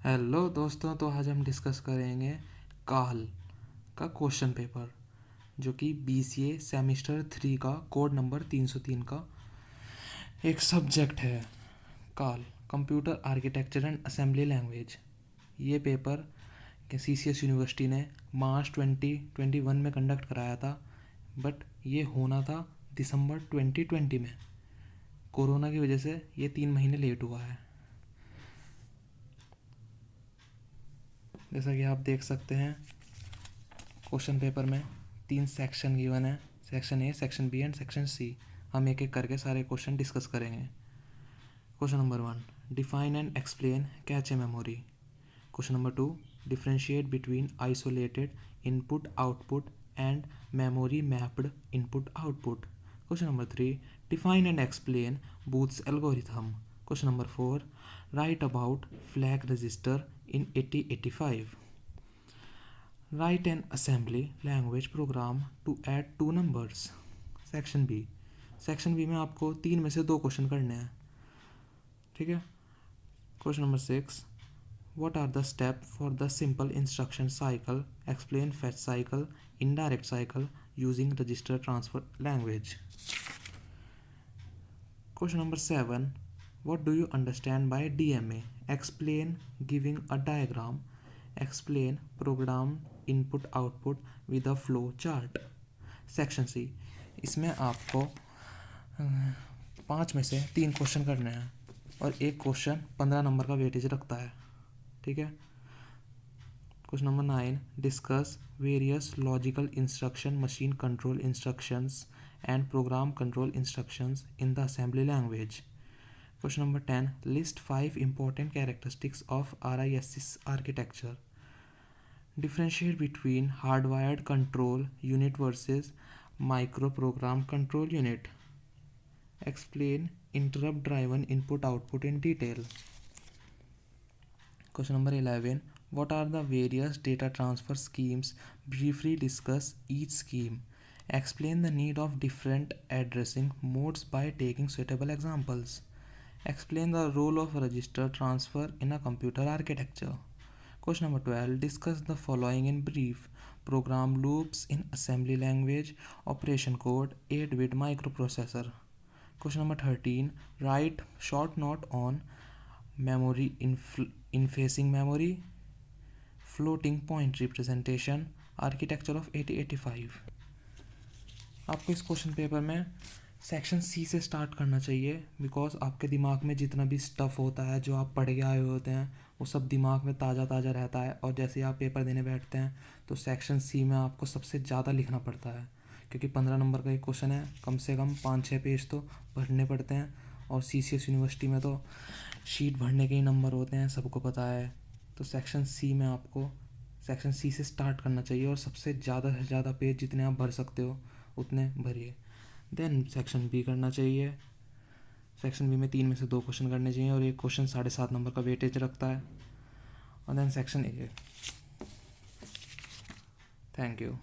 Hello दोस्तों, तो आज हम डिस्कस करेंगे काल का क्वेश्चन पेपर, जो कि BCA सेमेस्टर 3 का कोड नंबर 303 का एक सब्जेक्ट है। काल computer architecture and assembly language. ये पेपर CCS यूनिवर्सिटी ने मार्च 2021 में कंडक्ट कराया था, बट ये होना था दिसंबर 2020 में। कोरोना की वजह से ये 3 महीने लेट हुआ है। जैसा कि आप देख सकते हैं, क्वेश्चन पेपर में 3 सेक्शन गिवन है, section A, section B and section C. हम एक एक करके सारे क्वेश्चन डिस्कस करेंगे। Question number 1, define and explain cache memory. Question number 2, differentiate between isolated input output and memory mapped input output. Question number 3, define and explain Booth's algorithm. Question number 4, write about flag register in 8085. Write an assembly language program to add 2 numbers. Section B. Section B में आपको 3 में से 2 question करने हैं, ठीक है। Question number 6, what are the steps for the simple instruction cycle? Explain fetch cycle, indirect cycle using register transfer language. Question number 7, what do you understand by DMA? Explain giving a diagram. Explain program input output with a flow chart. Section C, इसमें आपको 5 में से 3 question करने हैं और एक question 15 number का weightage रखता है, ठीक है। Question number 9, discuss various logical instruction machine control instructions and program control instructions in the assembly language. Question number 10, list 5 important characteristics of RISC architecture. Differentiate between hardwired control unit versus microprogram control unit. Explain interrupt driven input output in detail. Question number 11, what are the various data transfer schemes? Briefly discuss each scheme. Explain the need of different addressing modes by taking suitable examples. Explain the role of register transfer in a computer architecture. Question number 12, discuss the following in brief. Program loops in assembly language, operation code, 8-bit microprocessor. Question number 13, write short note on memory in-facing memory, floating point representation, architecture of 8085. आपको इस question paper में section C से start करना चाहिए, because आपके दिमाग में जितना भी स्टफ़ होता है जो आप पढ़ के आए हुए होते हैं वो सब दिमाग में ताज़ा ताज़ा रहता है, और जैसे आप पेपर देने बैठते हैं तो सेक्शन सी में आपको सबसे ज़्यादा लिखना पड़ता है, क्योंकि 15 नंबर का एक क्वेश्चन है, कम से कम 5-6 पेज तो भरने पड़ते हैं। और CCS यूनिवर्सिटी में तो शीट भरने के ही नंबर होते हैं, सबको पता है। तो सेक्शन सी में आपको सेक्शन सी से स्टार्ट करना चाहिए और सबसे ज़्यादा से ज़्यादा पेज जितने आप भर सकते हो उतने भरिए। देन सेक्शन बी करना चाहिए। सेक्शन बी में 3 में से 2 क्वेश्चन करने चाहिए और एक क्वेश्चन 7.5 नंबर का वेटेज रखता है। और then section A. Thank you.